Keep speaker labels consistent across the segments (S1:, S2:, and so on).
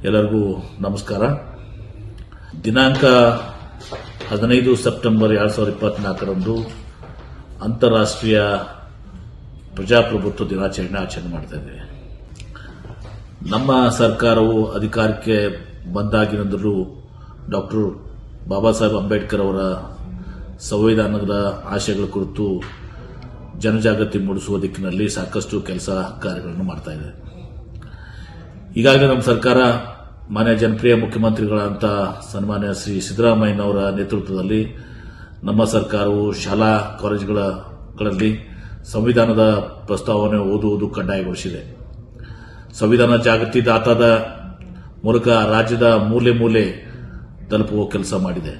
S1: ಎಲ್ಲರಿಗೂ ನಮಸ್ಕಾರ. ದಿನಾಂಕ 15 ಸೆಪ್ಟೆಂಬರ್ 2024ರಂದು ಅಂತಾರಾಷ್ಟ್ರೀಯ ಪ್ರಜಾಪ್ರಭುತ್ವ ದಿನಾಚರಣೆ ಆಚರಣೆ ಮಾಡ್ತಾ ಇದ್ದೇವೆ. ನಮ್ಮ ಸರ್ಕಾರವು ಅಧಿಕಾರಕ್ಕೆ ಬಂದಾಗಿನಿಂದಲೂ ಡಾಕ್ಟರ್ ಬಾಬಾ ಸಾಹೇಬ್ ಅಂಬೇಡ್ಕರ್ ಅವರ ಸಂವಿಧಾನದ ಆಶಯಗಳ ಕುರಿತು ಜನಜಾಗೃತಿ ಮೂಡಿಸುವ ದಿಕ್ಕಿನಲ್ಲಿ ಸಾಕಷ್ಟು ಕೆಲಸ ಕಾರ್ಯಗಳನ್ನು ಮಾಡ್ತಾ ಇದೆ. ಈಗಾಗಲೇ ನಮ್ಮ ಸರ್ಕಾರ ಮಾನ್ಯ ಜನಪ್ರಿಯ ಮುಖ್ಯಮಂತ್ರಿಗಳಂತ ಸನ್ಮಾನ್ಯ ಶ್ರೀ ಸಿದ್ದರಾಮಯ್ಯನವರ ನೇತೃತ್ವದಲ್ಲಿ ನಮ್ಮ ಸರ್ಕಾರವು ಶಾಲಾ ಕಾಲೇಜುಗಳಲ್ಲಿ ಸಂವಿಧಾನದ ಪ್ರಸ್ತಾವನೆ ಓದುವುದು ಕಡ್ಡಾಯಗೊಳಿಸಿದೆ. ಸಂವಿಧಾನ ಜಾಗೃತಿ ದಾತಾದ ಮೂಲಕ ರಾಜ್ಯದ ಮೂಲೆ ಮೂಲೆ ತಲುಪುವ ಕೆಲಸ ಮಾಡಿದೆ.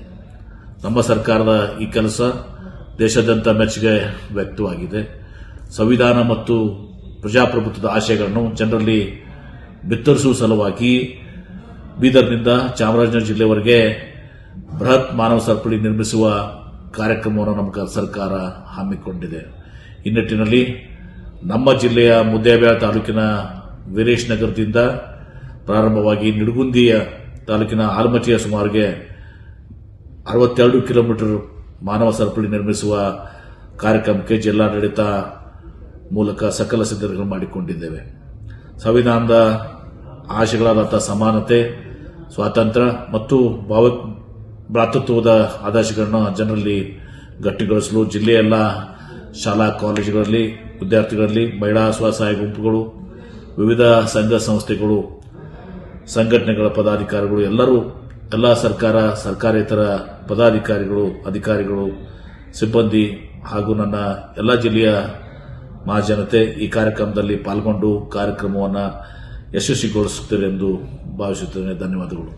S1: ನಮ್ಮ ಸರ್ಕಾರದ ಈ ಕೆಲಸ ದೇಶಾದ್ಯಂತ ಮೆಚ್ಚುಗೆ ವ್ಯಕ್ತವಾಗಿದೆ. ಸಂವಿಧಾನ ಮತ್ತು ಪ್ರಜಾಪ್ರಭುತ್ವದ ಆಶಯಗಳನ್ನು ಜನರಲ್ಲಿ ಬಿತ್ತರಿಸುವ ಸಲುವಾಗಿ ಬೀದರ್ನಿಂದ ಚಾಮರಾಜನಗರ ಜಿಲ್ಲೆವರೆಗೆ ಬೃಹತ್ ಮಾನವ ಸರಪಳಿ ನಿರ್ಮಿಸುವ ಕಾರ್ಯಕ್ರಮವನ್ನು ನಮ್ಮ ಸರ್ಕಾರ ಹಮ್ಮಿಕೊಂಡಿದೆ. ಈ ನಿಟ್ಟಿನಲ್ಲಿ ನಮ್ಮ ಜಿಲ್ಲೆಯ ಮುದ್ದೇಬಿಹಾಳ ತಾಲೂಕಿನ ವೀರೇಶ್ ನಗರದಿಂದ ಪ್ರಾರಂಭವಾಗಿ ನಿಡಗುಂದಿಯ ತಾಲೂಕಿನ ಆಲಮಟ್ಟಿಯ ಸುಮಾರಿಗೆ 62 ಕಿಲೋಮೀಟರ್ ಮಾನವ ಸರಪಳಿ ನಿರ್ಮಿಸುವ ಕಾರ್ಯಕ್ರಮಕ್ಕೆ ಜಿಲ್ಲಾಡಳಿತ ಮೂಲಕ ಸಕಲ ಸಿದ್ಧತೆಗಳು ಮಾಡಿಕೊಂಡಿದ್ದೇವೆ. ಸಂವಿಧಾನದ ಆಶಯಗಳಾದ ಸಮಾನತೆ, ಸ್ವಾತಂತ್ರ್ಯ ಮತ್ತು ಭ್ರಾತೃತ್ವದ ಆದರ್ಶಗಳನ್ನು ಜನರಲ್ಲಿ ಗಟ್ಟಿಗೊಳಿಸಲು ಜಿಲ್ಲೆಯ ಎಲ್ಲ ಶಾಲಾ ಕಾಲೇಜುಗಳಲ್ಲಿ ವಿದ್ಯಾರ್ಥಿಗಳಲ್ಲಿ ಮಹಿಳಾ ಸ್ವಸಹಾಯ ಗುಂಪುಗಳು, ವಿವಿಧ ಸಂಘ ಸಂಸ್ಥೆಗಳು, ಸಂಘಟನೆಗಳ ಪದಾಧಿಕಾರಿಗಳು ಎಲ್ಲ ಸರ್ಕಾರೇತರ ಪದಾಧಿಕಾರಿಗಳು, ಅಧಿಕಾರಿಗಳು, ಸಿಬ್ಬಂದಿ ಹಾಗೂ ನನ್ನ ಎಲ್ಲ ಜಿಲ್ಲೆಯ ಮಹಾಜನತೆ ಈ ಕಾರ್ಯಕ್ರಮದಲ್ಲಿ ಪಾಲ್ಗೊಂಡು ಕಾರ್ಯಕ್ರಮವನ್ನು ಯಶಸ್ವಿಗೊಳಿಸುತ್ತೇವೆ ಎಂದು ಭಾವಿಸುತ್ತೇನೆ. ಧನ್ಯವಾದಗಳು.